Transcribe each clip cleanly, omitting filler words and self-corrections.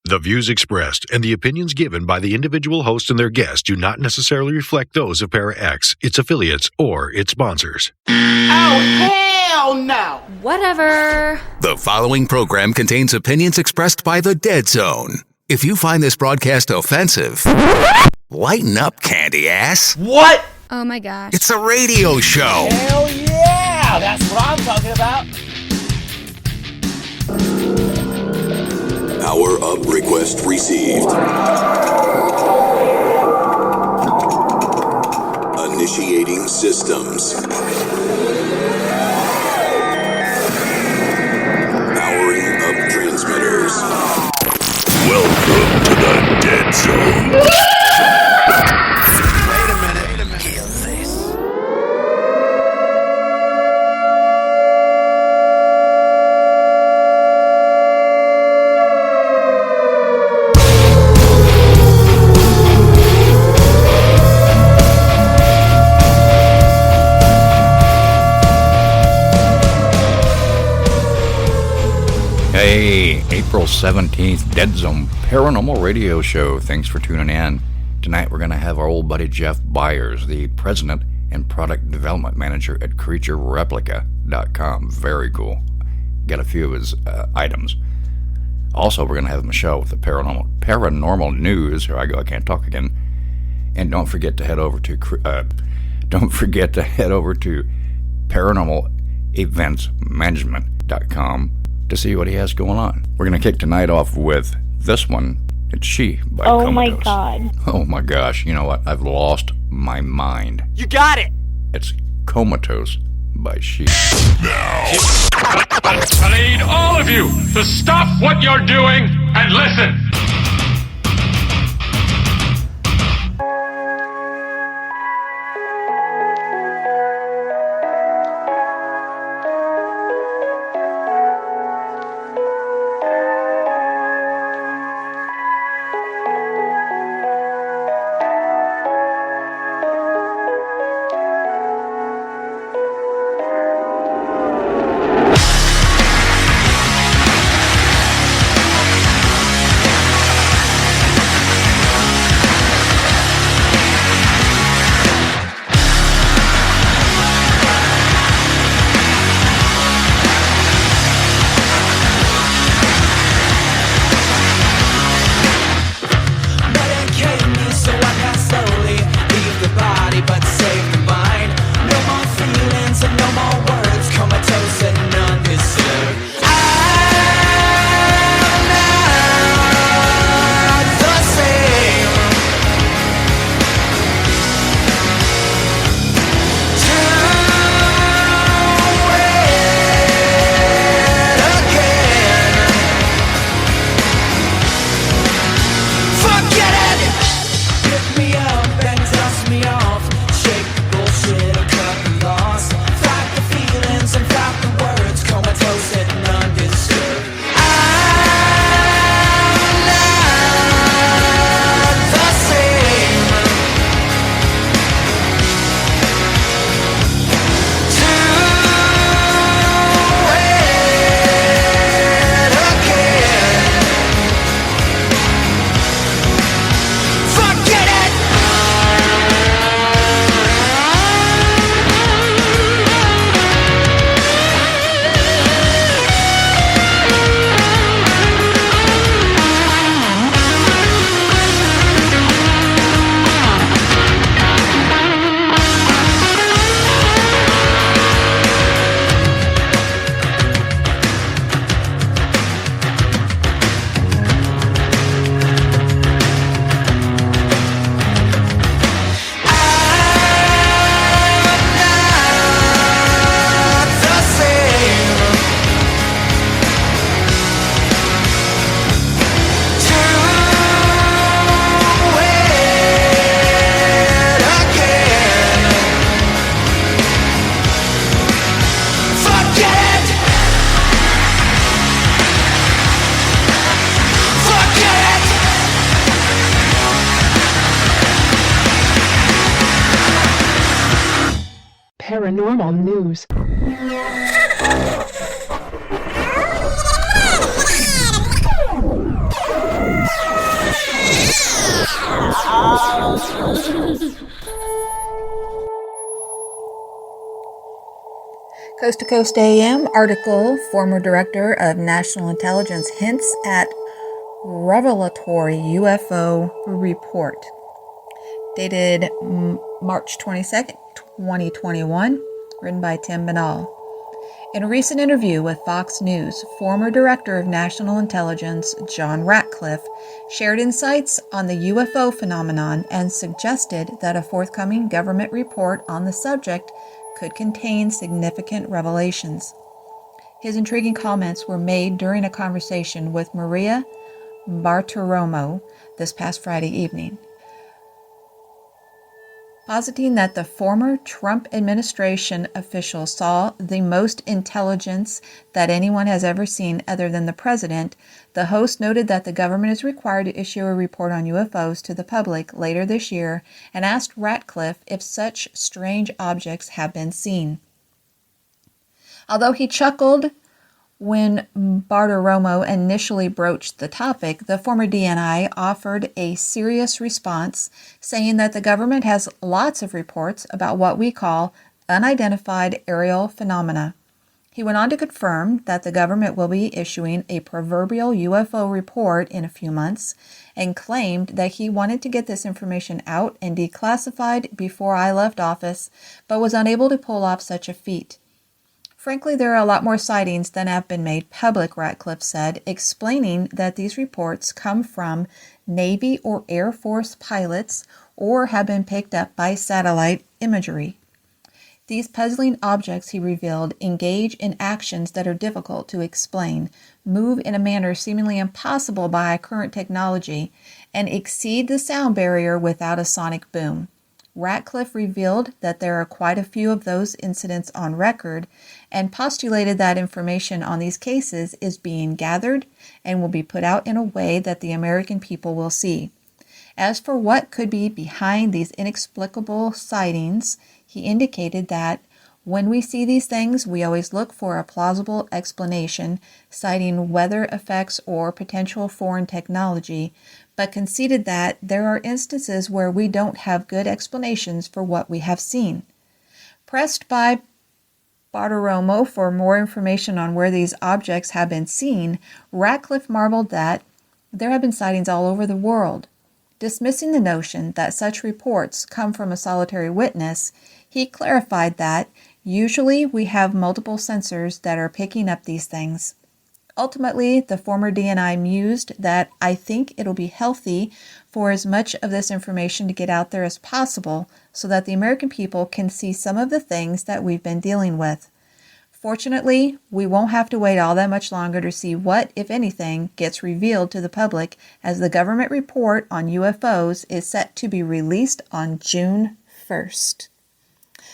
The views expressed and the opinions given by the individual host and their guests do not necessarily reflect those of Para X, its affiliates, or its sponsors. Oh, hell no! Whatever. The following program contains opinions expressed by the Dead Zone. If you find this broadcast offensive, lighten up, candy ass. What? Oh my gosh. It's a radio show. Hell yeah! That's what I'm talking about. Power up request received. Initiating systems. Powering up transmitters. Welcome to the Dead Zone. Wait a minute. Kill this. Hey, April 17th, Dead Zone Paranormal Radio Show. Thanks for tuning in. Tonight we're going to have our old buddy Jeff Beyers, the President and Product Development Manager at CreatureReplica.com. Very cool. Got a few of his items. Also, we're going to have Michelle with the paranormal news. Here I go, I can't talk again. And don't forget to head over to ParanormalEventsManagement.com to see what he has going on. We're going to kick tonight off with this one. It's She by Comatose. My God. Oh my gosh, you know what? I've lost my mind. You got it! It's Comatose by She. I need all of you to stop what you're doing and listen. Paranormal news. Coast to Coast AM article, former director of national intelligence hints at revelatory UFO report. Dated March 22nd, 2021, written by Tim Banal. In a recent interview with Fox News, former Director of National Intelligence John Ratcliffe shared insights on the UFO phenomenon and suggested that a forthcoming government report on the subject could contain significant revelations. His intriguing comments were made during a conversation with Maria Bartiromo this past Friday evening, positing that the former Trump administration official saw the most intelligence that anyone has ever seen other than the president. The host noted that the government is required to issue a report on UFOs to the public later this year and asked Ratcliffe if such strange objects have been seen. Although he chuckled when Bartiromo initially broached the topic, the former DNI offered a serious response, saying that the government has lots of reports about what we call unidentified aerial phenomena. He went on to confirm that the government will be issuing a proverbial UFO report in a few months, and claimed that he wanted to get this information out and declassified before I left office, but was unable to pull off such a feat. Frankly, there are a lot more sightings than have been made public, Ratcliffe said, explaining that these reports come from Navy or Air Force pilots or have been picked up by satellite imagery. These puzzling objects, he revealed, engage in actions that are difficult to explain, move in a manner seemingly impossible by current technology, and exceed the sound barrier without a sonic boom. Ratcliffe revealed that there are quite a few of those incidents on record and postulated that information on these cases is being gathered and will be put out in a way that the American people will see. As for what could be behind these inexplicable sightings, he indicated that when we see these things, we always look for a plausible explanation, citing weather effects or potential foreign technology, but conceded that there are instances where we don't have good explanations for what we have seen. Pressed by Bartiromo for more information on where these objects have been seen, Ratcliffe marveled that there have been sightings all over the world. Dismissing the notion that such reports come from a solitary witness, he clarified that usually we have multiple sensors that are picking up these things. Ultimately, the former DNI mused that I think it'll be healthy for as much of this information to get out there as possible so that the American people can see some of the things that we've been dealing with. Fortunately, we won't have to wait all that much longer to see what, if anything, gets revealed to the public, as the government report on UFOs is set to be released on June 1st.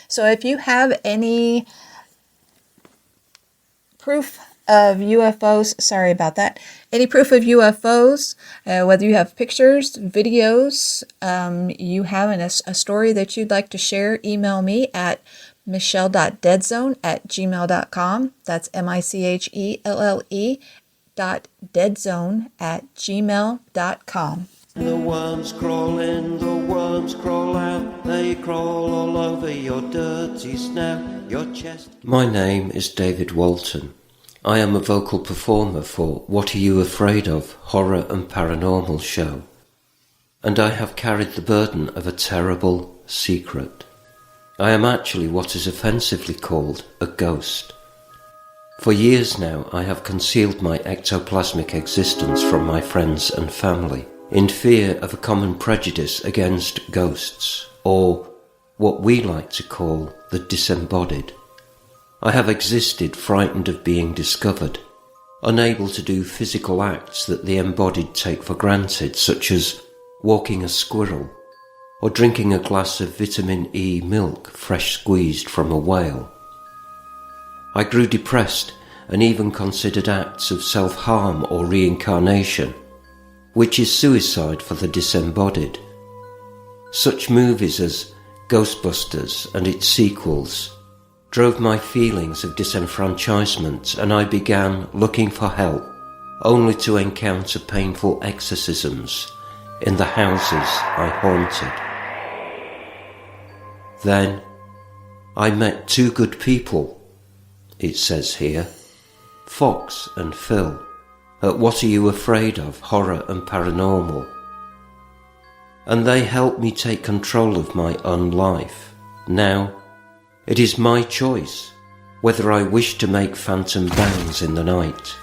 So if you have any proof of UFOs, any proof of UFOs, whether you have pictures, videos, you have a story that you'd like to share, email me at michelle.deadzone@gmail.com. That's michelle.deadzone@gmail.com. The worms crawl in, the worms crawl out, they crawl all over your dirty snout, your chest. My name is David Walton. I am a vocal performer for What Are You Afraid Of? Horror and Paranormal show. And I have carried the burden of a terrible secret. I am actually what is offensively called a ghost. For years now I have concealed my ectoplasmic existence from my friends and family, in fear of a common prejudice against ghosts, or what we like to call the disembodied. I have existed frightened of being discovered, unable to do physical acts that the embodied take for granted, such as walking a squirrel, or drinking a glass of vitamin E milk fresh squeezed from a whale. I grew depressed and even considered acts of self-harm or reincarnation, which is suicide for the disembodied. Such movies as Ghostbusters and its sequels drove my feelings of disenfranchisement, and I began looking for help, only to encounter painful exorcisms in the houses I haunted. Then I met two good people, it says here, Fox and Phil, at What Are You Afraid Of? Horror and Paranormal. And they helped me take control of my own life. Now, it is my choice whether I wish to make phantom bounds in the night,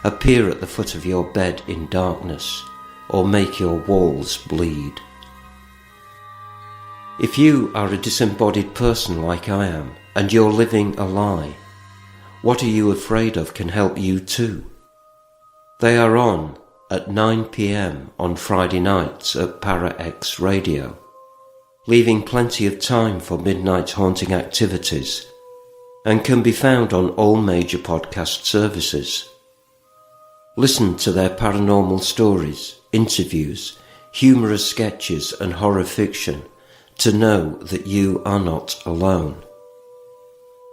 appear at the foot of your bed in darkness, or make your walls bleed. If you are a disembodied person like I am, and you're living a lie, What Are You Afraid Of? Can help you too. They are on at 9 p.m. on Friday nights at Para X Radio, leaving plenty of time for midnight haunting activities, and can be found on all major podcast services. Listen to their paranormal stories, interviews, humorous sketches and horror fiction to know that you are not alone.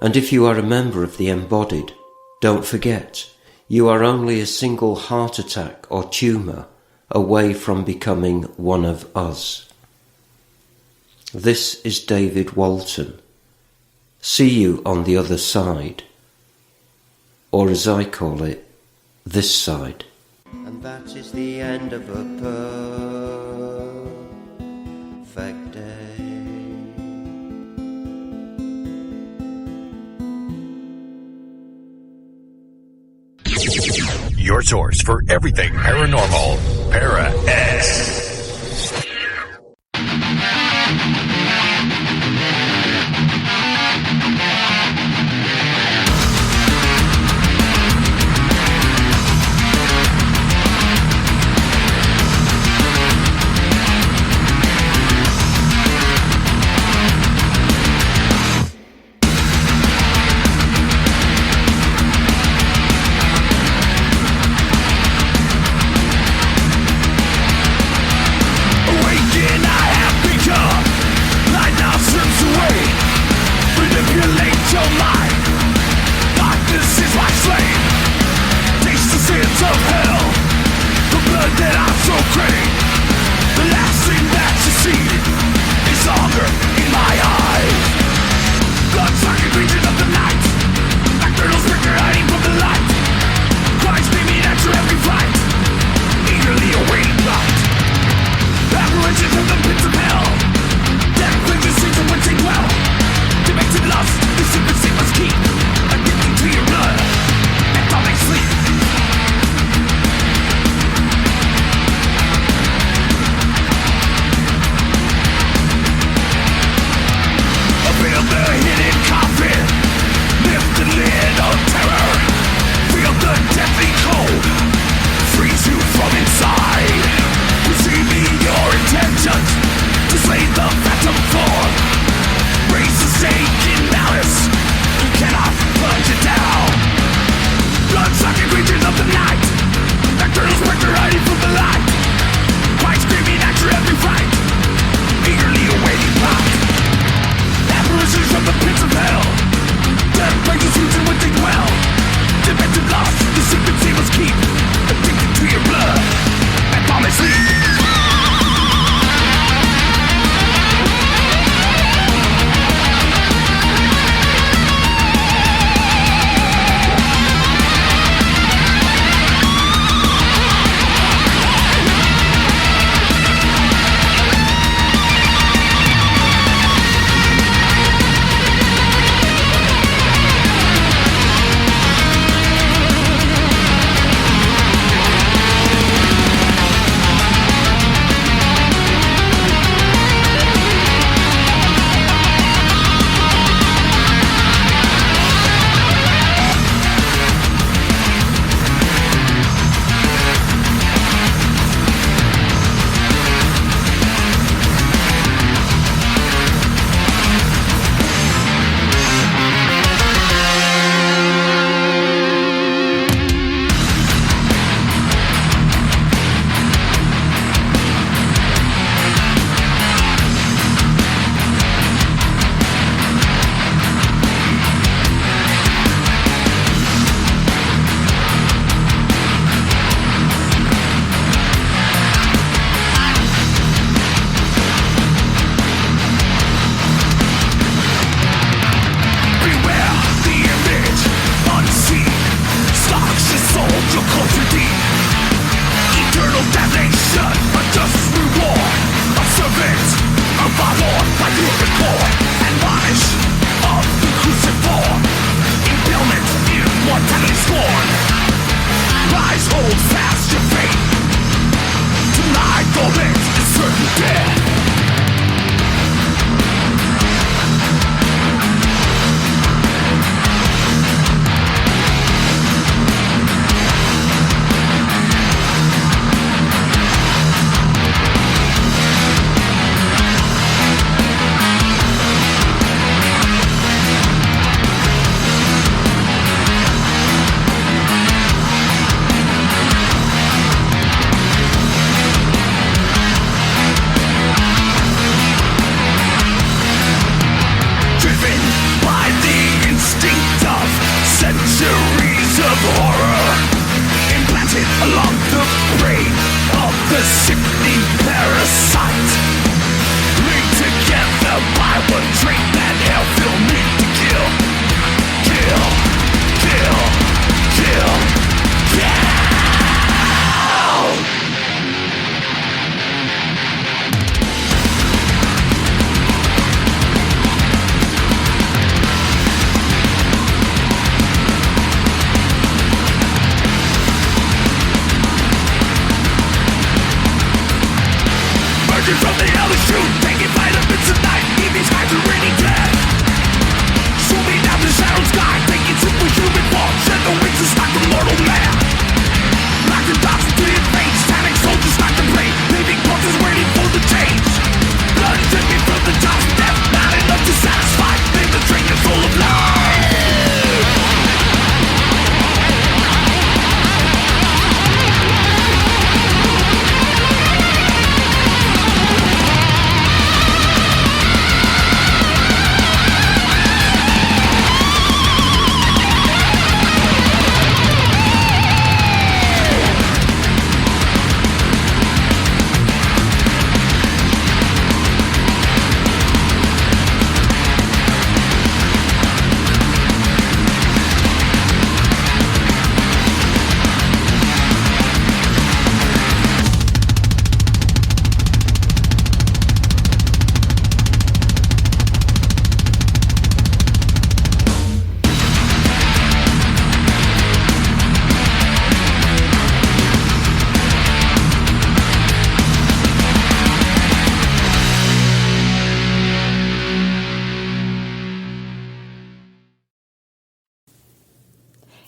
And if you are a member of the embodied, don't forget, you are only a single heart attack or tumour away from becoming one of us. This is David Walton. See you on the other side. Or as I call it, this side. And that is the end of a perfect day. Your source for everything paranormal, Para X.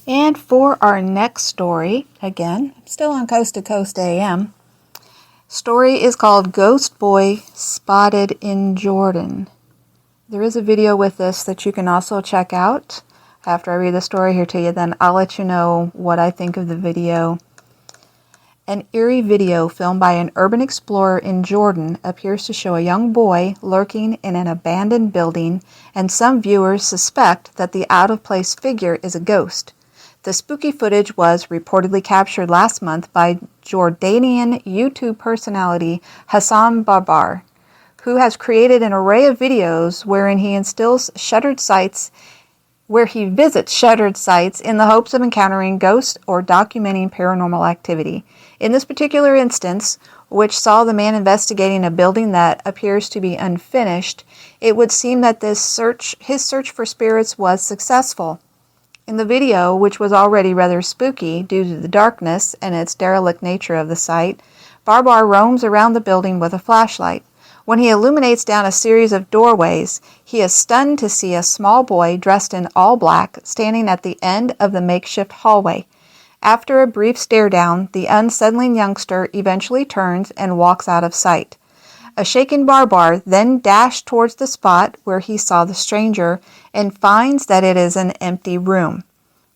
And for our next story, again, still on Coast to Coast AM, story is called Ghost Boy Spotted in Jordan. There is a video with this that you can also check out. After I read the story here to you, then I'll let you know what I think of the video. An eerie video filmed by an urban explorer in Jordan appears to show a young boy lurking in an abandoned building, and some viewers suspect that the out-of-place figure is a ghost. The spooky footage was reportedly captured last month by Jordanian YouTube personality Hassan Barbar, who has created an array of videos wherein he visits shuttered sites in the hopes of encountering ghosts or documenting paranormal activity. In this particular instance, which saw the man investigating a building that appears to be unfinished, it would seem that his search for spirits was successful. In the video, which was already rather spooky due to the darkness and its derelict nature of the site, Barbar roams around the building with a flashlight. When he illuminates down a series of doorways, he is stunned to see a small boy dressed in all black standing at the end of the makeshift hallway. After a brief stare down, the unsettling youngster eventually turns and walks out of sight. A shaken Barbar then dashed towards the spot where he saw the stranger and finds that it is an empty room.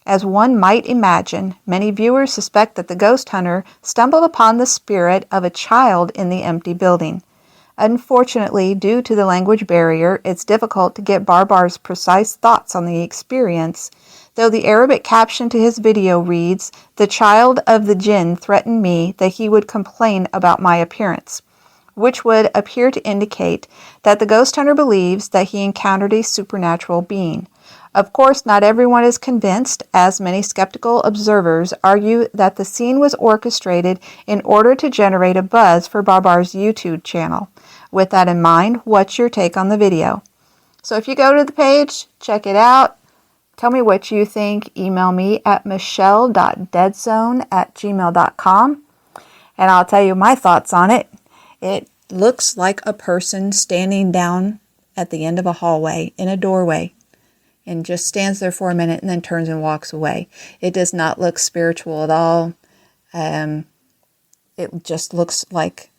As one might imagine, many viewers suspect that the ghost hunter stumbled upon the spirit of a child in the empty building. Unfortunately, due to the language barrier, it's difficult to get Barbar's precise thoughts on the experience, though the Arabic caption to his video reads, "The child of the jinn threatened me that he would complain about my appearance," which would appear to indicate that the ghost hunter believes that he encountered a supernatural being. Of course, not everyone is convinced, as many skeptical observers argue that the scene was orchestrated in order to generate a buzz for Barbar's YouTube channel. With that in mind, what's your take on the video? So if you go to the page, check it out, tell me what you think, email me at michelle.deadzone@gmail.com, and I'll tell you my thoughts on it. It looks like a person standing down at the end of a hallway in a doorway and just stands there for a minute and then turns and walks away. It does not look spiritual at all. It just looks like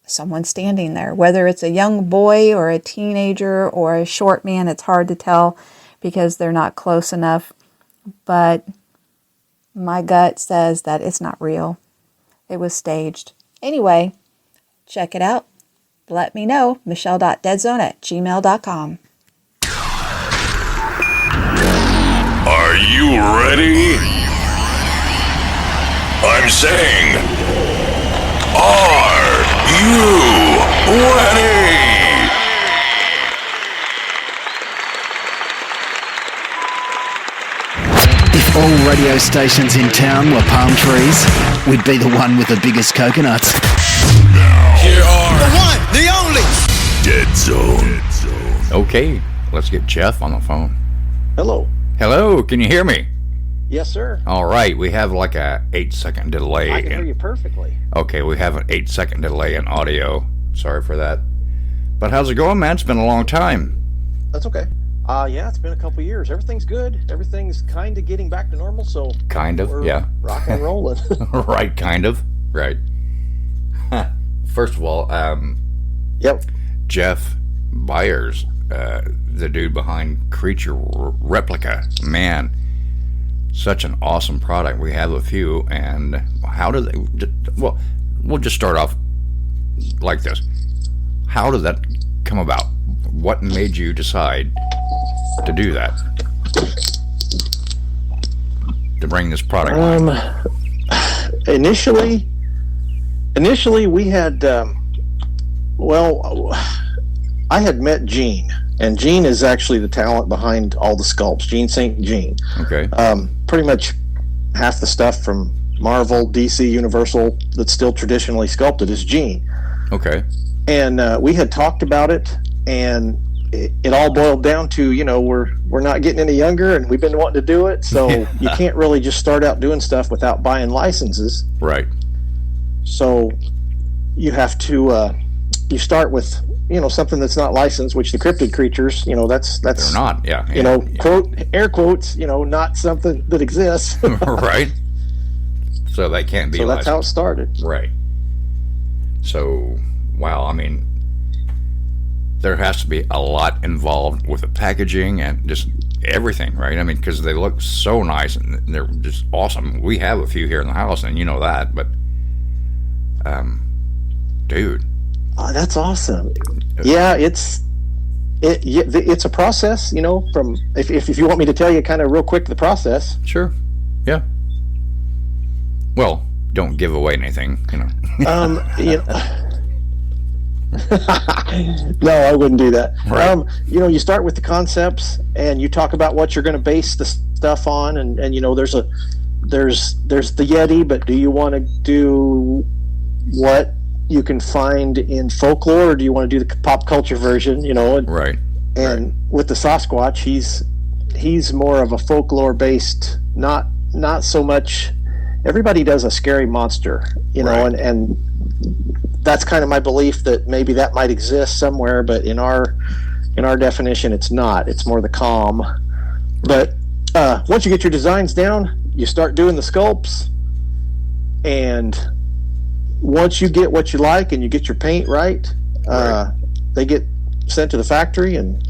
someone standing there. Whether it's a young boy or a teenager or a short man, it's hard to tell because they're not close enough. But my gut says that it's not real. It was staged. Anyway, check it out. Let me know. Michelle.deadzone@gmail.com. Are you ready? I'm saying, are you ready? If all radio stations in town were palm trees, we'd be the one with the biggest coconuts. Here are the one, the only Dead Zone. Okay, let's get Jeff on the phone. Hello. Hello, can you hear me? Yes, sir. All right, we have like a 8-second delay. I can hear you perfectly. Okay, we have an 8-second delay in audio. Sorry for that. But how's it going, man? It's been a long time. That's okay. Yeah, it's been a couple years. Everything's good. Everything's kind of getting back to normal, so... Kind of, yeah. Rock and rolling. Right, kind of. Right. First of all, Yep. Jeff Beyers, the dude behind Creature Replica. Man, such an awesome product. We have a few, and how do they... Well, we'll just start off like this. How did that come about? What made you decide to do that? To bring this product line? Initially we had... I had met Gene, and Gene is actually the talent behind all the sculpts. Gene St. Jean. Okay. Pretty much half the stuff from Marvel, DC, Universal that's still traditionally sculpted is Gene. Okay. And we had talked about it, and it all boiled down to, we're not getting any younger, and we've been wanting to do it, so you can't really just start out doing stuff without buying licenses. Right. So you have to you start with something that's not licensed, which the cryptid creatures, that's they're not, yeah. Quote, air quotes, not something that exists. Right. So that can't be licensed. That's how it started. Right. So, wow, I mean, there has to be a lot involved with the packaging and just everything, right? I mean, because they look so nice and they're just awesome. We have a few here in the house, and you know that, but dude. Oh, that's awesome. Yeah, it's a process, from if you want me to tell you kind of real quick the process. Sure. Yeah. Well, don't give away anything, No, I wouldn't do that. Right. You start with the concepts and you talk about what you're going to base the stuff on, and there's the Yeti, but do you want to do what you can find in folklore, or do you want to do the pop culture version? Right. And with the Sasquatch, he's more of a folklore based, not so much. Everybody does a scary monster, right. and that's kind of my belief that maybe that might exist somewhere, but in our definition, it's not. It's more the calm. But once you get your designs down, you start doing the sculpts, and once you get what you like and you get your paint right, they get sent to the factory, and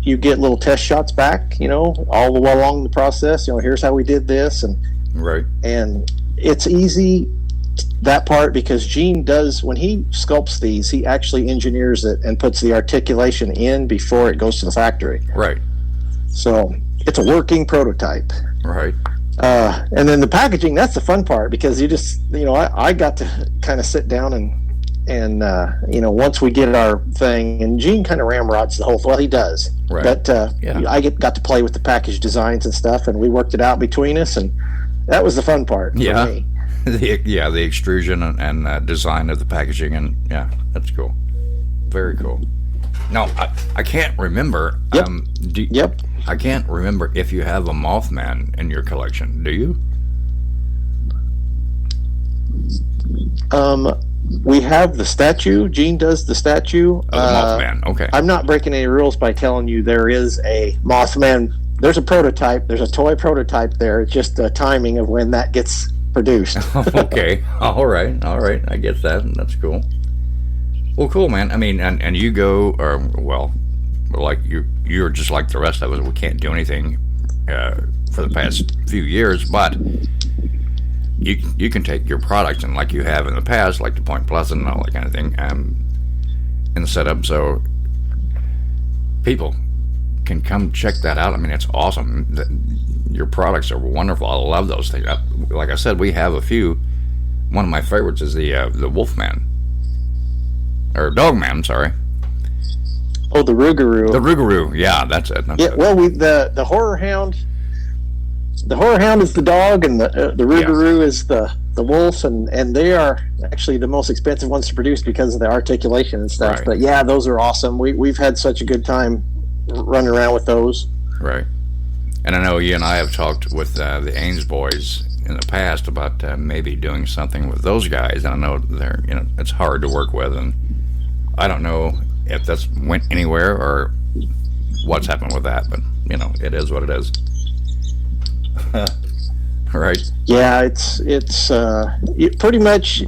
you get little test shots back, all the way along the process. Here's how we did this, and right. And it's easy, that part, because Gene does, when he sculpts these, he actually engineers it and puts the articulation in before it goes to the factory. Right. So it's a working prototype. Right. And then the packaging, that's the fun part, because you just, I got to kind of sit down and once we get our thing, and Gene kind of ramrods the whole thing. Well, he does. Right. But I got to play with the package designs and stuff, and we worked it out between us, and that was the fun part for me. The extrusion and design of the packaging, and yeah, that's cool. Very cool. No, I can't remember. Yep. I can't remember if you have a Mothman in your collection. Do you? We have the statue. Gene does the statue. The Mothman. Okay. I'm not breaking any rules by telling you there is a Mothman. There's a prototype. There's a toy prototype there. It's just the timing of when that gets produced. Okay. All right. I get that. That's cool. Well, cool, man. I mean, and you go, or well, like you're just like the rest of us. We can't do anything for the past few years, but you can take your products and like you have in the past, like the Point Pleasant and all that kind of thing, and set up so people can come check that out. I mean, it's awesome. Your products are wonderful. I love those things. Like I said, we have a few. One of my favorites is the Wolfman. Or Dogman, sorry. Oh, the Rougarou. The Rougarou, yeah, that's it. Well, the Horror Hound. The Horror Hound is the dog, and the Rougarou is the wolf, and they are actually the most expensive ones to produce because of the articulation and stuff. Right. But yeah, those are awesome. We've had such a good time running around with those. Right. And I know you and I have talked with the Ains boys in the past about maybe doing something with those guys. And I know they're, it's hard to work with, and I don't know if that's went anywhere or what's happened with that, but it is what it is. Right. Yeah, it's pretty much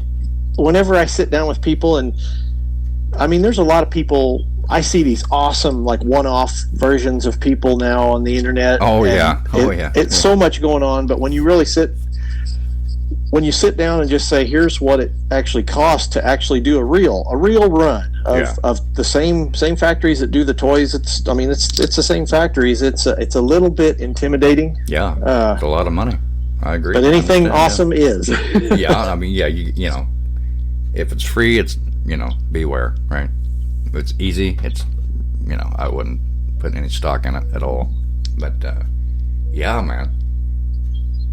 whenever I sit down with people, and I mean, there's a lot of people. I see these awesome like one-off versions of people now on the internet. It's so much going on, but when you sit down and just say, here's what it actually costs to actually do a real run of the same factories that do the toys. It's the same factories. It's a little bit intimidating. Yeah, it's a lot of money. I agree. But anything awesome is. Yeah, I mean, yeah, you know, if it's free, it's, beware, right? If it's easy, it's, I wouldn't put any stock in it at all. But, yeah, man.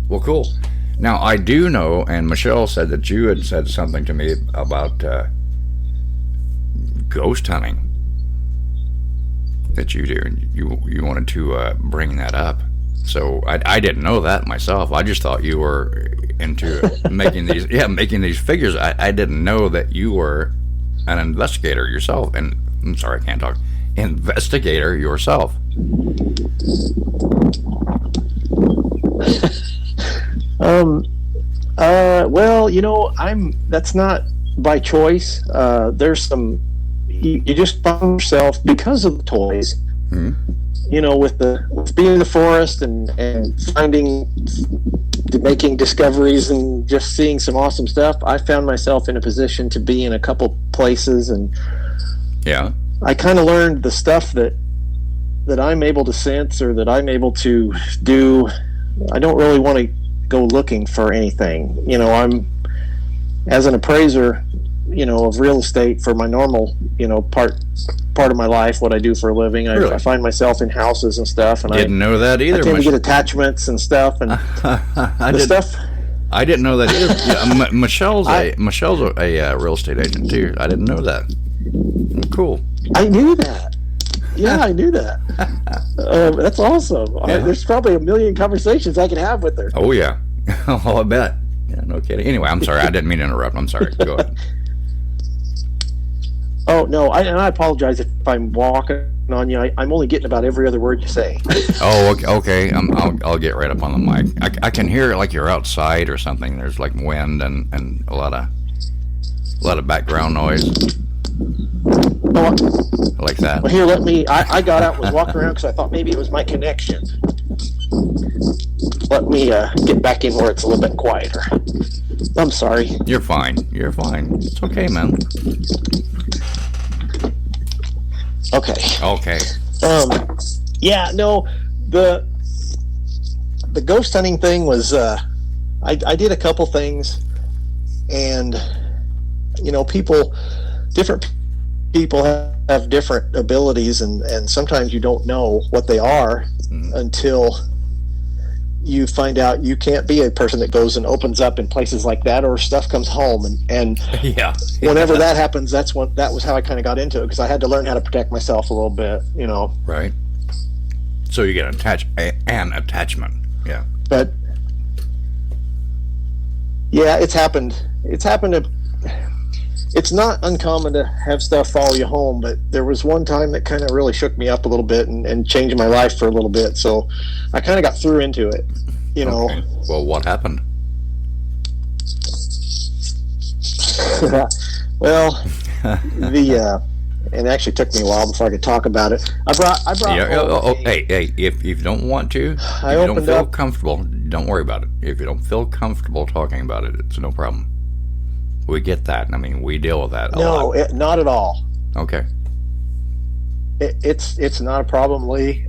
Well, cool. Now, I do know, and Michelle said that you had said something to me about ghost hunting that you do, and you wanted to bring that up. So I didn't know that myself. I just thought you were into making these figures. I didn't know that you were an investigator yourself. And I'm sorry, I can't talk. Investigator yourself. Well, that's not by choice. There's some, you just find yourself because of the toys, with being in the forest and making discoveries and just seeing some awesome stuff. I found myself in a position to be in a couple places, and I kind of learned the stuff that I'm able to sense or that I'm able to do. I don't really want to go looking for anything. I'm, as an appraiser, of real estate for my normal, part of my life, what I do for a living. I find myself in houses and stuff, and didn't know that either. I tend to get attachments and stuff, and I didn't know that either. Yeah, Michelle's a real estate agent too. I didn't know that. Cool. I knew that. Yeah, I knew that. That's awesome. Yeah. There's probably a million conversations I could have with her. Oh yeah. Oh, I bet. Yeah, no kidding. Anyway, I'm sorry. I didn't mean to interrupt. I'm sorry. Go ahead. Oh no, I apologize if I'm walking on you. I'm only getting about every other word you say. Oh, okay. I'll get right up on the mic. I can hear it like you're outside or something. There's like wind and a lot of background noise. Oh, like that. Well, here, let me. I got out and was walking around because I thought maybe it was my connection. Let me get back in where it's a little bit quieter. I'm sorry. You're fine. It's okay, man. Okay. Yeah, no, the ghost hunting thing was, I did a couple things, and, different people have different abilities, and sometimes you don't know what they are until you find out you can't be a person that goes and opens up in places like that, or stuff comes home, and whenever that happens, that was how I kind of got into it, because I had to learn how to protect myself a little bit, Right. So you get an attachment. Yeah. But yeah, it's happened it's not uncommon to have stuff follow you home, but there was one time that kind of really shook me up a little bit and changed my life for a little bit. So I kind of got through into it, you know. Okay. Well, what happened? Well, it actually took me a while before I could talk about it. I brought. Hey, if you don't want to, if you don't feel comfortable, don't worry about it. If you don't feel comfortable talking about it, it's no problem. We get that. I mean, we deal with that a lot. No, not at all. Okay. It's not a problem, Lee.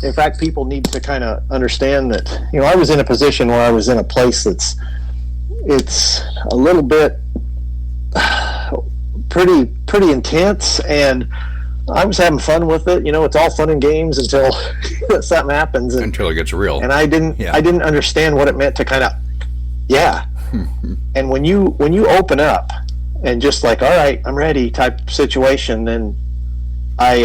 In fact, people need to kind of understand that, you know, I was in a position where I was in a place it's a little bit pretty intense, and I was having fun with it. You know, it's all fun and games until something happens, until it gets real. And I didn't understand what it meant to kind of, And when you open up and just like, all right, I'm ready type situation, then I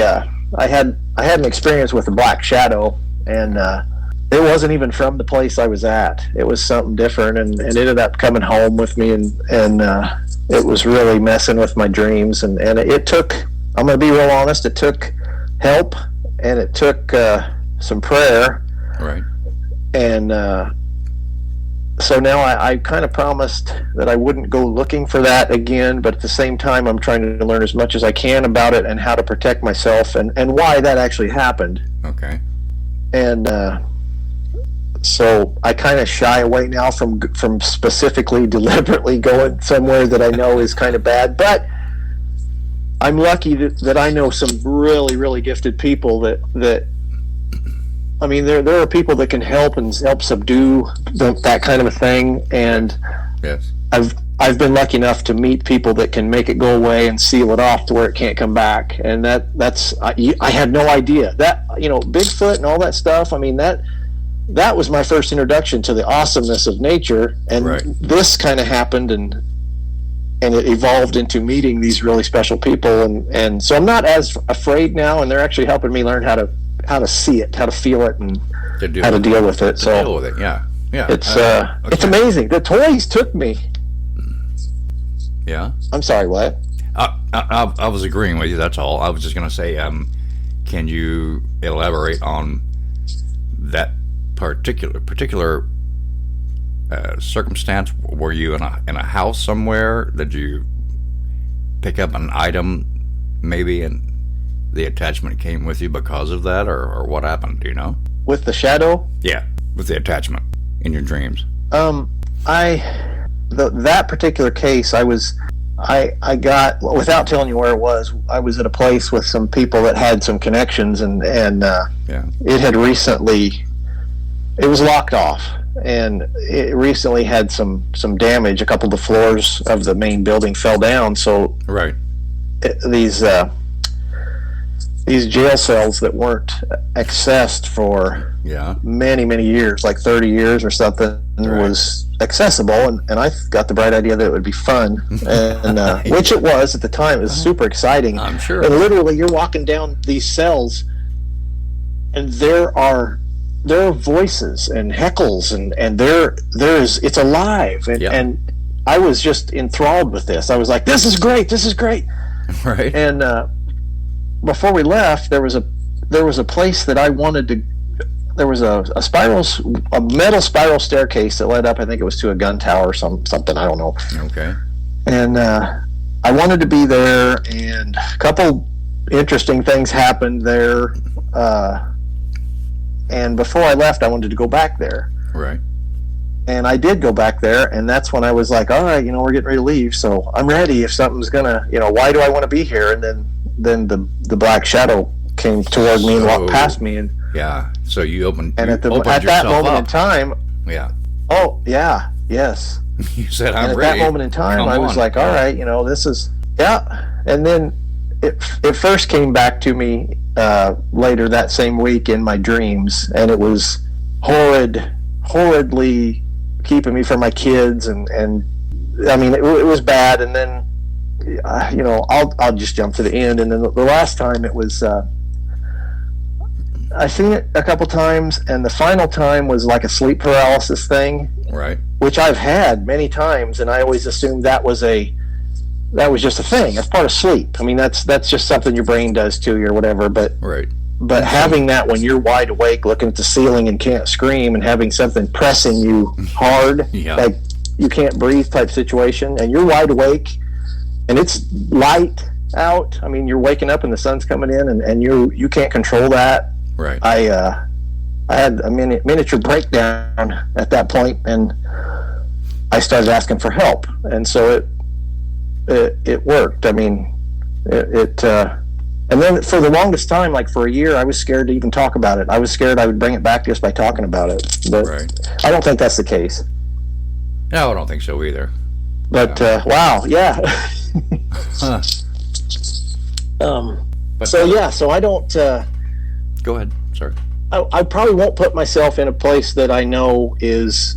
had an experience with a black shadow, and it wasn't even from the place I was at. It was something different, and it ended up coming home with me, and it was really messing with my dreams, and it took, I'm going to be real honest, it took help, and it took some prayer. Right. And so now I kind of promised that I wouldn't go looking for that again, but at the same time I'm trying to learn as much as I can about it and how to protect myself and why that actually happened. Okay. And so I kind of shy away now from specifically deliberately going somewhere that I know is kind of bad, but I'm lucky that I know some really, really gifted people that I mean, there are people that can help subdue that kind of a thing, and yes, I've been lucky enough to meet people that can make it go away and seal it off to where it can't come back, and that's I had no idea that, you know, Bigfoot and all that stuff. I mean, that was my first introduction to the awesomeness of nature, and this kind of happened, and it evolved into meeting these really special people, and so I'm not as afraid now, and they're actually helping me learn how to see it, how to feel it, and how to deal with it. Deal with it, yeah. It's amazing. The toys took me. Yeah. I'm sorry, what? I was agreeing with you. That's all. I was just going to say, can you elaborate on that particular circumstance? Were you in a house somewhere? Did you pick up an item, maybe, and the attachment came with you because of that, or what happened? Do you know? With the shadow? Yeah, with the attachment in your dreams. That particular case, I got, without telling you where it was, I was at a place with some people that had some connections, and it had recently, it was locked off, and it recently had some damage. A couple of the floors of the main building fell down, so these jail cells that weren't accessed for many years, like 30 years or something, was accessible, and I got the bright idea that it would be fun, and which it was at the time. It was super exciting. I'm sure. And literally, you're walking down these cells, and there are voices and heckles, and it's alive, and I was just enthralled with this. I was like, this is great, right? And before we left, there was a place that I wanted to. There was a metal spiral staircase that led up. I think it was to a gun tower or something. I don't know. Okay. And I wanted to be there, and a couple interesting things happened there. And before I left, I wanted to go back there. Right. And I did go back there, and that's when I was like, all right, we're getting ready to leave, so I'm ready if something's gonna, why do I want to be here? And then the black shadow came toward me and walked past me, and so you opened, and at that moment in time, you said, I'm and ready. At that moment in time, I was like, all right, this is and then it first came back to me later that same week in my dreams, and it was horridly keeping me from my kids, and I mean it was bad. And then I'll just jump to the end. And then the last time it was I seen it a couple times, and the final time was like a sleep paralysis thing, right? Which I've had many times, and I always assumed that was a that was just a thing. That's part of sleep. I mean, that's just something your brain does to you or whatever. But right. But having that when you're wide awake, looking at the ceiling and can't scream, and having something pressing you hard, like you can't breathe type situation, and you're wide awake, and it's light out. I mean, you're waking up and the sun's coming in, and you can't control that. Right. I had a miniature breakdown at that point, and I started asking for help, and so it worked. I mean, and then for the longest time, like for a year, I was scared to even talk about it. I was scared I would bring it back just by talking about it. But I don't think that's the case. No, I don't think so either. But wow, yeah. Huh. So I don't. Go ahead. Sorry. I probably won't put myself in a place that I know is.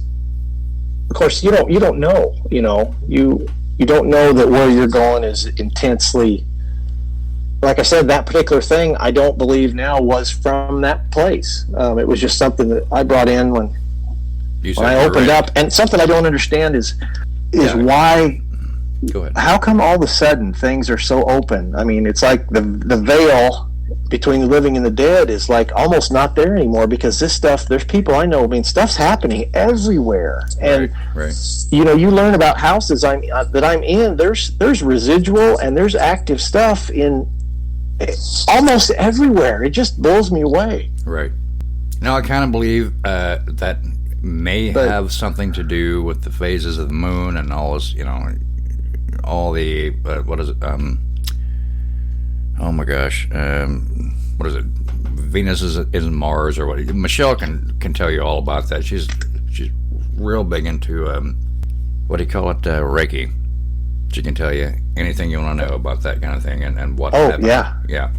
Of course, you don't know. You know, you don't know that where you're going is intensely. Like I said, that particular thing, I don't believe now was from that place. It was just something that I brought in when I opened up. And something I don't understand is why. Go ahead. How come all of a sudden things are so open? I mean, it's like the veil between the living and the dead is like almost not there anymore, because this stuff, there's people I know, I mean, stuff's happening everywhere. And, you know, you learn about houses that I'm in, there's residual and there's active stuff in almost everywhere. It just blows me away. Right. Now, I kind of believe that may have something to do with the phases of the moon and all this, you know, all the, what is it? Oh my gosh. What is it? Venus is Mars or what? Michelle can tell you all about that. She's real big into, what do you call it? Reiki. She can tell you anything you want to know about that kind of thing and what happened. Yeah.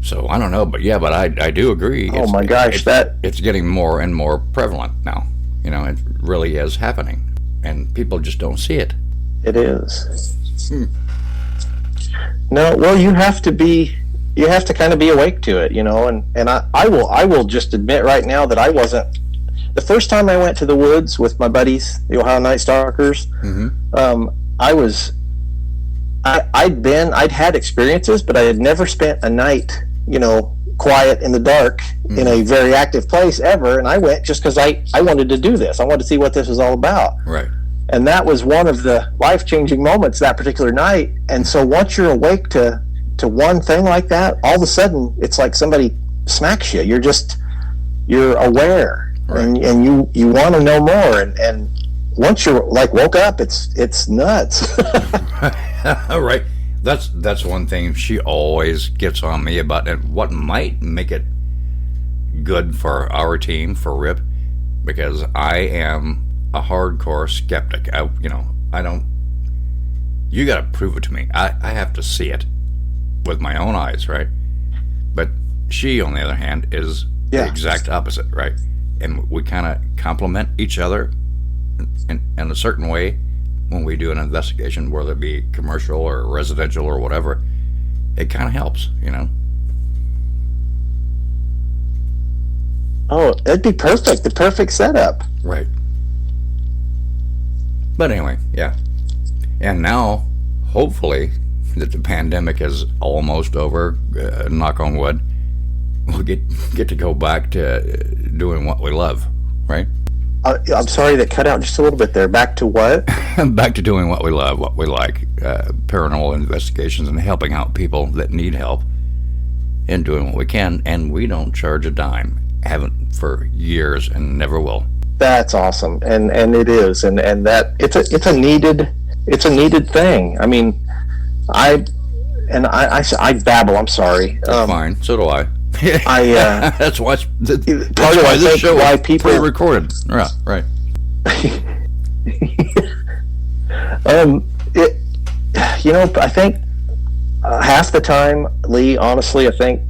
So I don't know, but I do agree. Oh my gosh, it's getting more and more prevalent now. You know, it really is happening, and people just don't see it. It is. No, well, you have to kind of be awake to it, you know, and I will just admit right now that I wasn't. The first time I went to the woods with my buddies, the Ohio Night Stalkers, I'd had experiences, but I had never spent a night, you know, quiet in the dark in a very active place ever. And I went just because I wanted to do this. I wanted to see what this was all about. Right. And that was one of the life-changing moments that particular night. And so once you're awake to one thing like that, all of a sudden it's like somebody smacks you. You're aware, right. and you want to know more. And once you're like woke up, it's nuts. Right. That's one thing she always gets on me about, and what might make it good for our team, for RIP, because I am a hardcore skeptic. You got to prove it to me. I have to see it with my own eyes, right? But she, on the other hand, is the exact opposite, right? And we kind of complement each other in a certain way when we do an investigation, whether it be commercial or residential or whatever. It kind of helps, you know? Oh, it'd be perfect. The perfect setup. Right. But anyway, yeah. And now, hopefully, that the pandemic is almost over, knock on wood, we'll get to go back to doing what we love, right? I'm sorry, that cut out just a little bit there. Back to what? Back to doing what we love, what we like, paranormal investigations and helping out people that need help and doing what we can. And we don't charge a dime. Haven't for years and never will. That's awesome, and it is, and that it's a needed thing. I mean, I babble. I'm sorry. Fine. So do I. That's why this show why people pre-recorded. Right. I think half the time, Lee, honestly, I think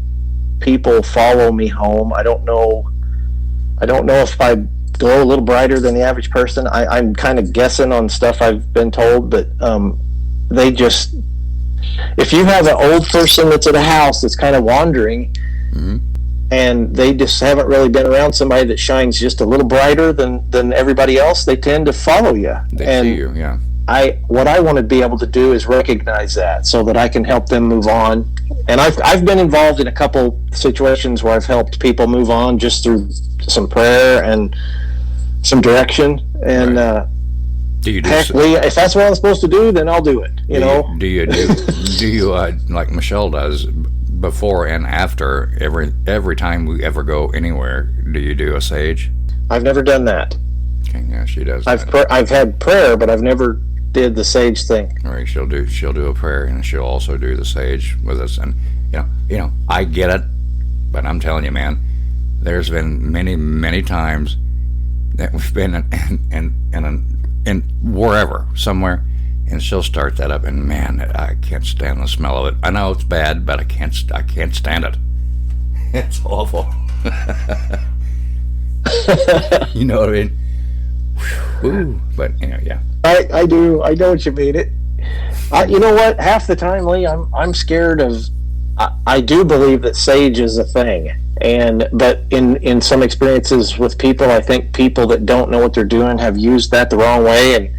people follow me home. I don't know if I glow a little brighter than the average person. I'm kind of guessing on stuff I've been told, but they just, if you have an old person that's at a house that's kind of wandering, and they just haven't really been around somebody that shines just a little brighter than everybody else, they tend to follow you. They see you, yeah. What I want to be able to do is recognize that so that I can help them move on. And I've been involved in a couple situations where I've helped people move on just through some prayer and some direction. And do you do heck, Lee, if that's what I'm supposed to do, then I'll do it. You know? Do you like Michelle does, before and after every time we ever go anywhere? Do you do a sage? I've never done that. Okay, yeah, she does. I've had prayer, but I've never did the sage thing. All right, she'll do a prayer, and she'll also do the sage with us. And you know, I get it, but I'm telling you, man, there's been many times that we've been in wherever, somewhere, and she'll start that up, and man, I can't stand the smell of it. I know it's bad, but I can't stand it. It's awful. You know what I mean? Ooh, but yeah. I do. I know what you mean. You know what? Half the time, Lee, I'm scared of. I do believe that sage is a thing, but in some experiences with people, I think people that don't know what they're doing have used that the wrong way,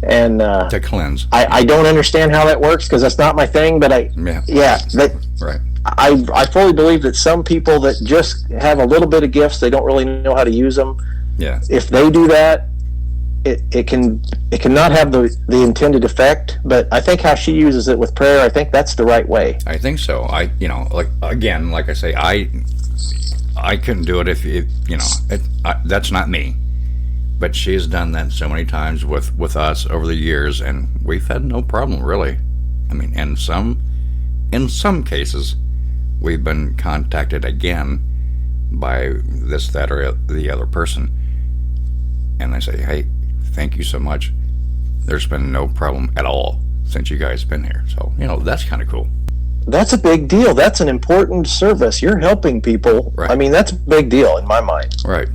and to cleanse. I don't understand how that works because that's not my thing. But right. I fully believe that some people that just have a little bit of gifts, they don't really know how to use them. Yeah. If they do that, it can not have the intended effect. But I think how she uses it with prayer, I think that's the right way. I think so. Like I say, I couldn't do it if that's not me. But she's done that so many times with us over the years, and we've had no problem really. I mean, in some cases, we've been contacted again by this, that, or the other person, and they say, "Hey, thank you so much. There's been no problem at all since you guys been here." So that's kind of cool. That's a big deal. That's an important service. You're helping people. Right. I mean, that's a big deal in my mind. Right.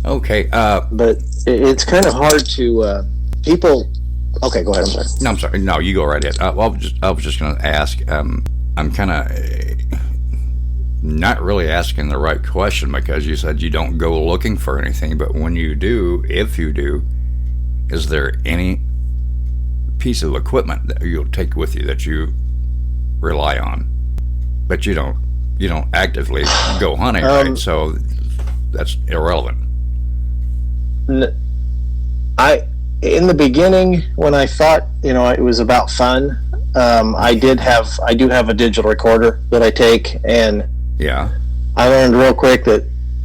Okay. But it's kind of hard to people. Okay, go ahead. I'm sorry. No, I'm sorry. No, you go right ahead. Well, I was just going to ask. I'm kind of not really asking the right question because you said you don't go looking for anything. But when you do, if you do, is there any piece of equipment that you'll take with you that you rely on, but you don't actively go hunting, right? So that's irrelevant. In the beginning, when I thought it was about fun, I do have a digital recorder that I take, and I learned real quick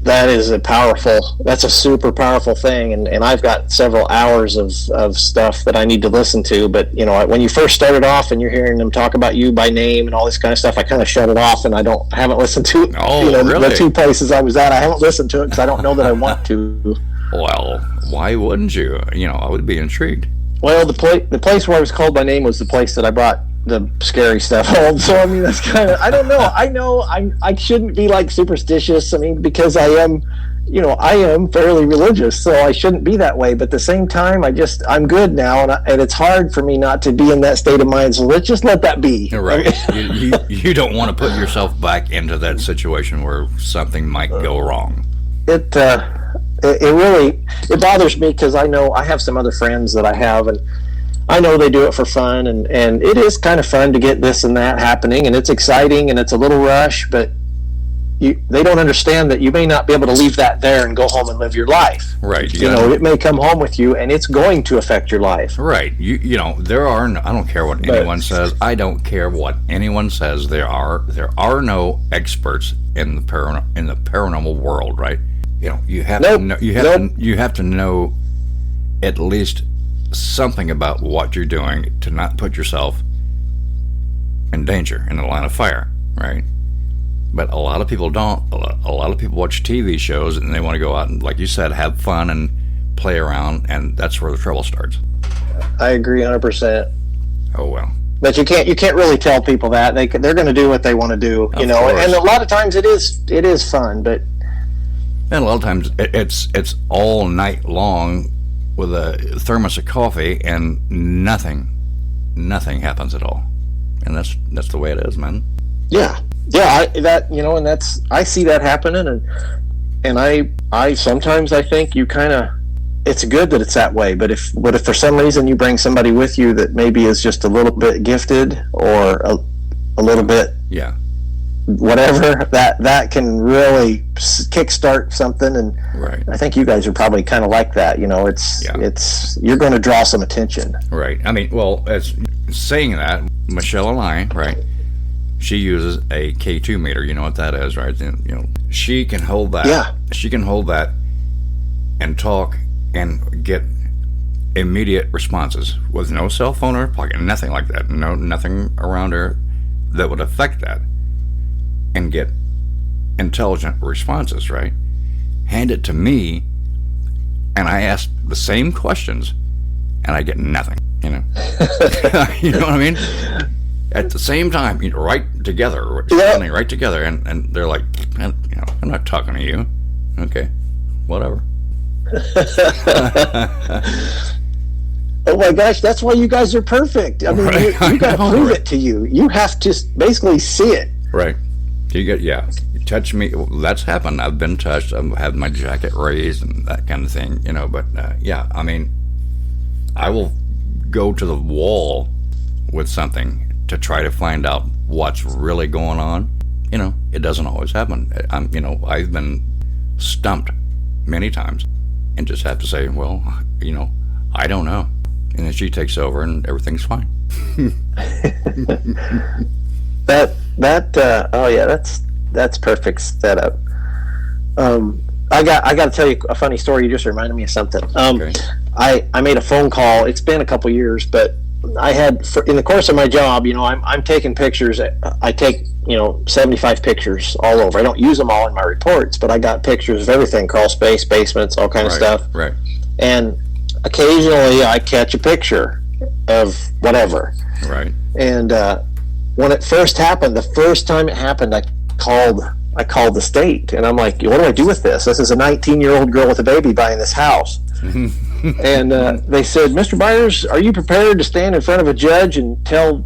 that's a super powerful thing, and I've got several hours of stuff that I need to listen to. But when you first started off and you're hearing them talk about you by name and all this kind of stuff, I kind of shut it off, and I haven't listened to it. Really? The two places I was at, I haven't listened to it because I don't know that I want to. Well, why wouldn't you? I would be intrigued. Well, the place where I was called by name was the place that I brought the scary stuff home. So I mean, that's kind of, I don't know. I know I shouldn't be like superstitious. I mean, because I am fairly religious, so I shouldn't be that way. But at the same time, I'm good now, and it's hard for me not to be in that state of mind. So let's just let that be. Right. you don't want to put yourself back into that situation where something might go wrong. It really bothers me because I know I have some other friends that I have, and I know they do it for fun, and it is kind of fun to get this and that happening, and it's exciting, and it's a little rush, but they don't understand that you may not be able to leave that there and go home and live your life. Right. It may come home with you, and it's going to affect your life. Right. There are no, I don't care what anyone says. I don't care what anyone says. There are no experts in the paranormal world, right? You have to know at least something about what you're doing to not put yourself in danger in the line of fire, right? But a lot of people don't. A lot of people watch TV shows and they want to go out and, like you said, have fun and play around, and that's where the trouble starts. I agree 100%. Oh well. But you can't really tell people that they're going to do what they want to do, and a lot of times it is fun, but. And a lot of times it's all night long with a thermos of coffee and nothing happens at all. and that's the way it is, man. Yeah. I see that happening, and I sometimes I think you kind of, it's good that it's that way, but if for some reason you bring somebody with you that maybe is just a little bit gifted or a little bit, yeah, whatever, that can really kickstart something. And right. I think you guys are probably kind of like that. It's you're going to draw some attention. Right. I mean, well, as saying that, Michelle and I, right, she uses a K2 meter. You know what that is, right? She can hold that. Yeah. She can hold that and talk and get immediate responses with no cell phone or pocket, nothing like that. Nothing around her that would affect that, and get intelligent responses, right? Hand it to me, and I ask the same questions, and I get nothing, You know what I mean? At the same time, right together, standing right together, and they're like, I'm not talking to you. Okay, whatever. Oh my gosh, that's why you guys are perfect. I mean, right. you got to prove it to you. You have to basically see it. Right. You touch me. That's happened. I've been touched. I've had my jacket raised and that kind of thing, but I mean, I will go to the wall with something to try to find out what's really going on. It doesn't always happen. I've been stumped many times and just have to say, well, I don't know. And then she takes over and everything's fine. That's perfect setup. I got to tell you a funny story. You just reminded me of something. Okay. I made a phone call. It's been a couple years, but I had in the course of my job, I'm taking pictures. I take 75 pictures all over. I don't use them all in my reports, but I got pictures of everything: crawl space, basements, all kind of stuff. Right. And occasionally I catch a picture of whatever. Right. And when it first happened, the first time it happened, I called the state, and I'm like, what do I do with this? This is a 19-year-old girl with a baby buying this house. And they said, Mr. Beyers, are you prepared to stand in front of a judge and tell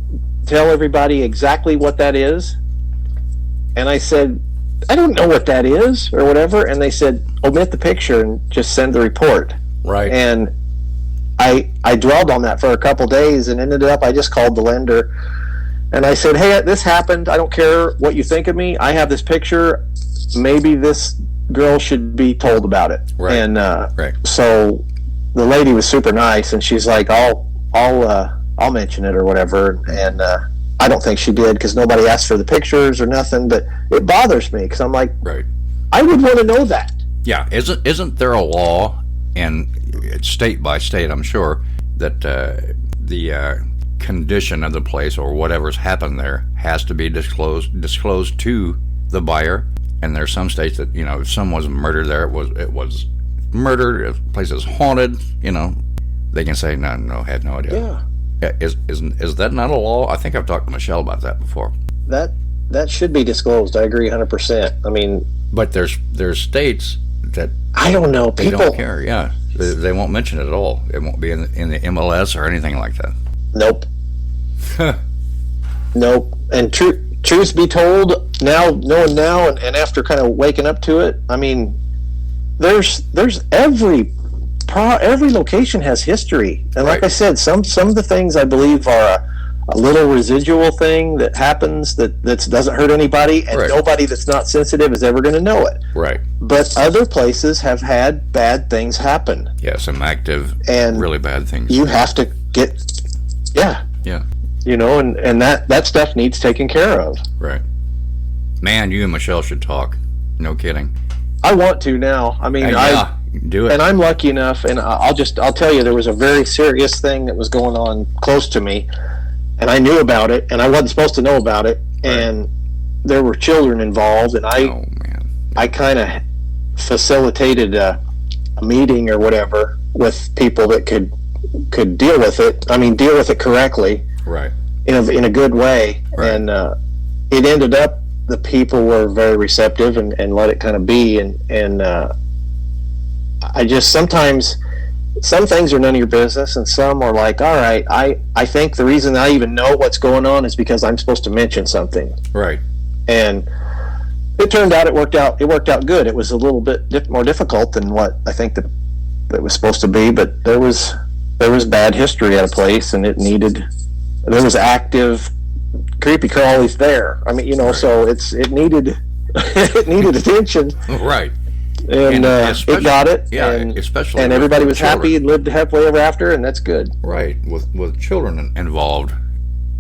everybody exactly what that is? And I said, I don't know what that is, or whatever. And they said, omit the picture and just send the report. Right. And I dwelled on that for a couple days, and ended up I just called the lender, and I said, hey, this happened. I don't care what you think of me. I have this picture. Maybe this girl should be told about it. Right. And right. So the lady was super nice, and she's like, I'll mention it or whatever. And I don't think she did, because nobody asked for the pictures or nothing. But it bothers me, because I'm like, right. I would want to know that. Yeah. Isn't there a law, and state by state, I'm sure, that the condition of the place or whatever's happened there has to be disclosed to the buyer? And there's some states that, if someone was murdered there, it was murdered, if the place is haunted, they can say, no, had no idea. Yeah. Is that not a law? I think I've talked to Michelle about that before. That should be disclosed. I agree 100%. I mean, but there's states that I don't know. People don't care. Yeah, they won't mention it at all. It won't be in the MLS or anything like that. Nope. Nope. And truth be told, knowing now and after kind of waking up to it, I mean, there's every location has history, and like I said, some of the things I believe are a little residual thing that happens that doesn't hurt anybody, and nobody that's not sensitive is ever going to know it. Right. But other places have had bad things happen. Yeah, some active and really bad things. You have to get, yeah. And that stuff needs taken care of. Right. Man, you and Michelle should talk. No kidding. I want to now. I mean, do it. And I'm lucky enough, and I'll tell you, there was a very serious thing that was going on close to me, and I knew about it, and I wasn't supposed to know about it, and there were children involved, and I kind of facilitated a meeting or whatever with people that could deal with it. I mean, deal with it correctly, right? In a good way, and it ended up the people were very receptive and let it kind of be, and I just sometimes some things are none of your business, and some are like, all right, I think the reason I even know what's going on is because I'm supposed to mention something. Right. And it turned out it worked out good. It was a little bit more difficult than what I think that it was supposed to be, but there was bad history at a place, and there was active creepy crawlies there. I mean, you know, right. So it needed attention. Right. And it got it. Yeah, and, especially. And everybody was children. happy and lived halfway ever after, and that's good. Right. With children involved,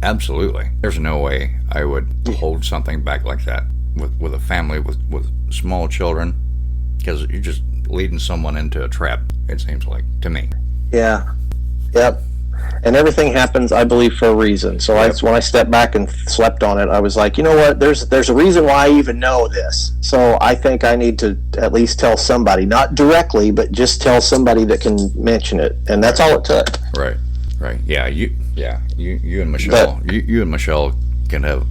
absolutely. There's no way I would hold something back like that with a family with small children, because you're just leading someone into a trap, it seems like, to me. Yeah. Yep. And everything happens, I believe, for a reason. So when I stepped back and slept on it, I was like, you know what? There's a reason why I even know this. So I think I need to at least tell somebody, not directly, but just tell somebody that can mention it. And that's all it took. Right. Right. Yeah. You and Michelle. You and Michelle can have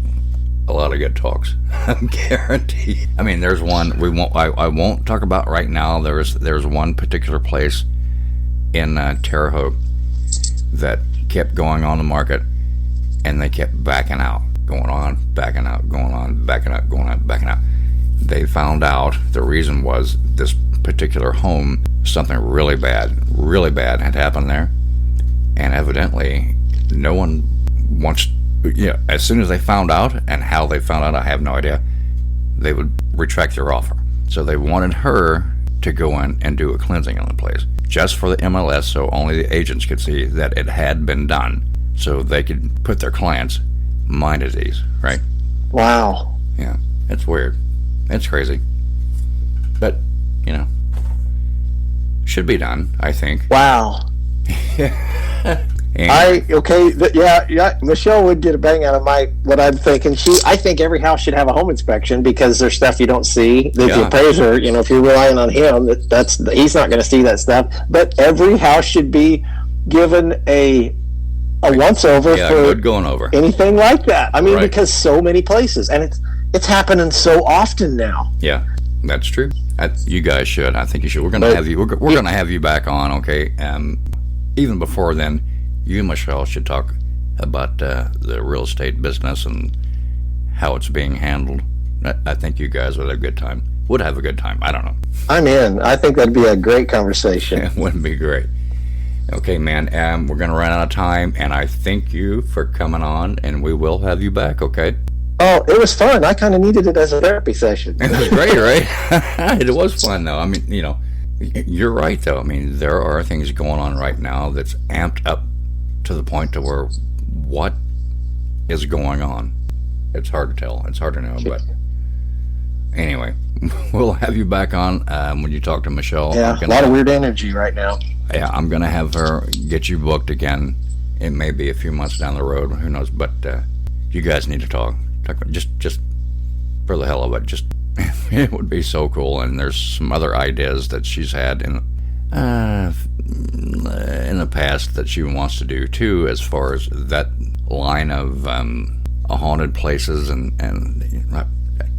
a lot of good talks. I'm guaranteed. I mean, there's one I won't talk about right now. There's one particular place in Terre Haute that kept going on the market, and they kept backing out, going on, backing out, going on, backing out, going on, backing out. They found out the reason was this particular home, something really bad had happened there, and evidently no one wants. As soon as they found out, and how they found out, I have no idea, they would retract their offer. So they wanted her to go in and do a cleansing on the place, just for the MLS, so only the agents could see that it had been done, so they could put their clients mind at ease, right? Wow. Yeah, it's weird. It's crazy. But, should be done, I think. Wow. Michelle would get a bang out of what I'm thinking. I think every house should have a home inspection, because there's stuff you don't see. The appraiser, if you're relying on him, he's not going to see that stuff. But every house should be given a once over for good going over anything like that. I mean, because so many places, and it's happening so often now. Yeah, that's true. You guys should. I think you should. We're going to have you. We're going to have you back on. Okay. Even before then, you and Michelle should talk about the real estate business and how it's being handled. I think you guys would have a good time. I don't know. I'm in. I think that'd be a great conversation. It wouldn't be great. Okay, man. We're going to run out of time, and I thank you for coming on, and we will have you back, okay? Oh, it was fun. I kind of needed it as a therapy session. It was great, right? It was fun, though. I mean, you're right, though. I mean, there are things going on right now that's amped up to the point to where what is going on? It's hard to tell. It's hard to know, but anyway, we'll have you back on when you talk to Michelle. Yeah, a lot of weird energy right now. Yeah, I'm going to have her get you booked again. It may be a few months down the road. Who knows? But you guys need to talk just for the hell of it. Just it would be so cool. And there's some other ideas that she's had in the past that she wants to do too, as far as that line of haunted places, and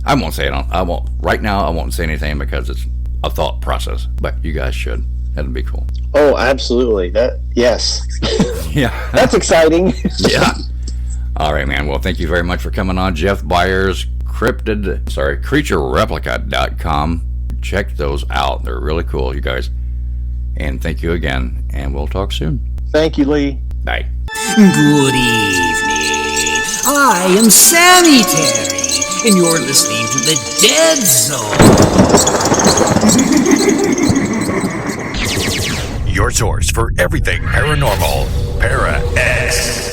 I won't say it. I won't right now. I won't say anything because it's a thought process. But you guys should. That'd be cool. Oh, absolutely. Yes. Yeah. That's exciting. Yeah. All right, man. Well, thank you very much for coming on, Jeff Beyers, creaturereplica.com. Check those out. They're really cool, you guys. And thank you again, and we'll talk soon. Thank you, Lee. Bye. Good evening. I am Sammy Terry, and you're listening to The Dead Zone. Your source for everything paranormal, Para-X.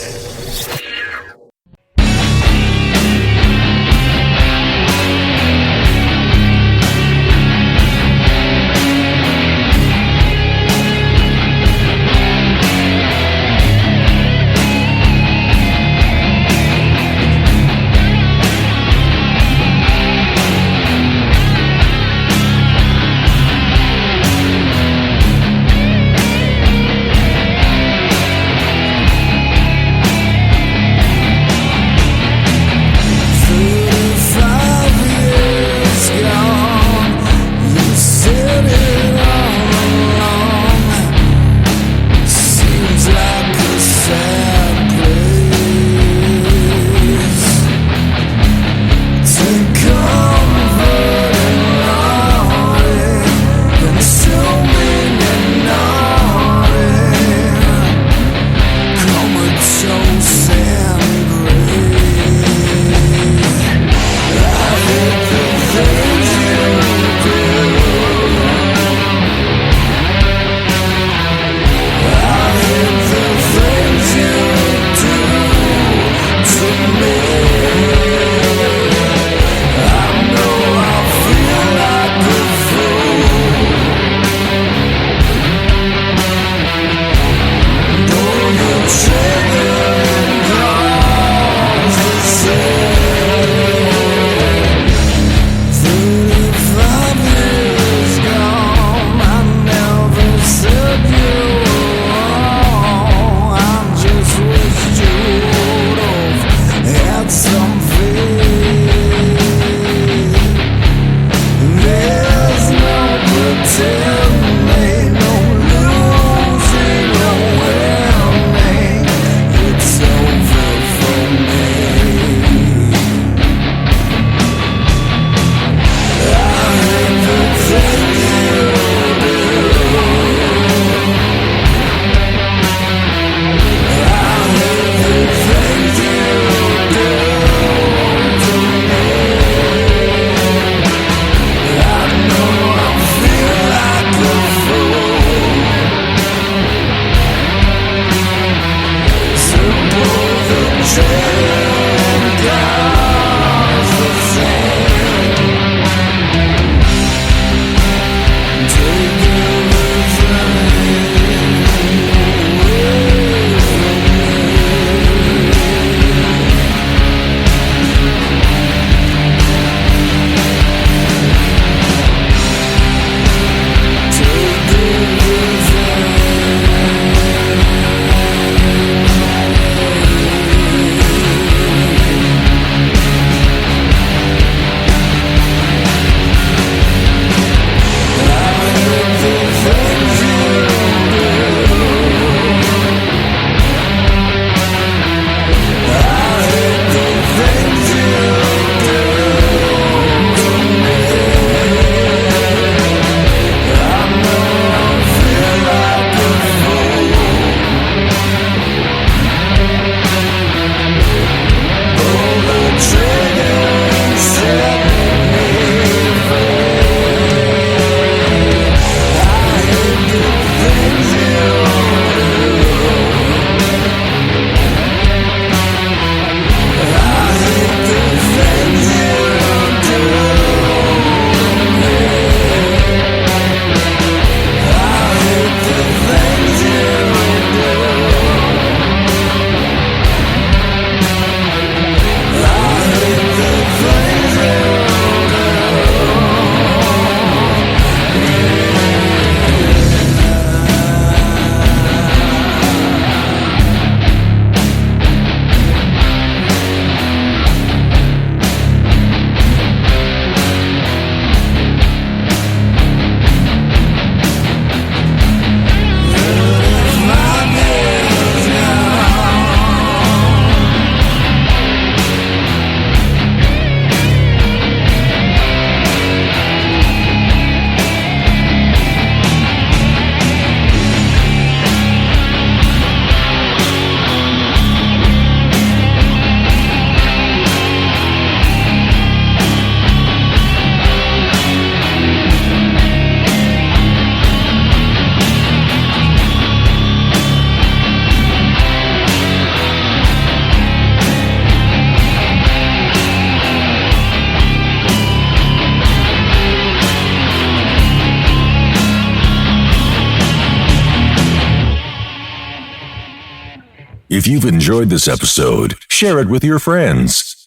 If you've enjoyed this episode, share it with your friends.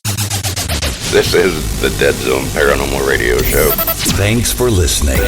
This is the Dead Zone Paranormal Radio Show. Thanks for listening.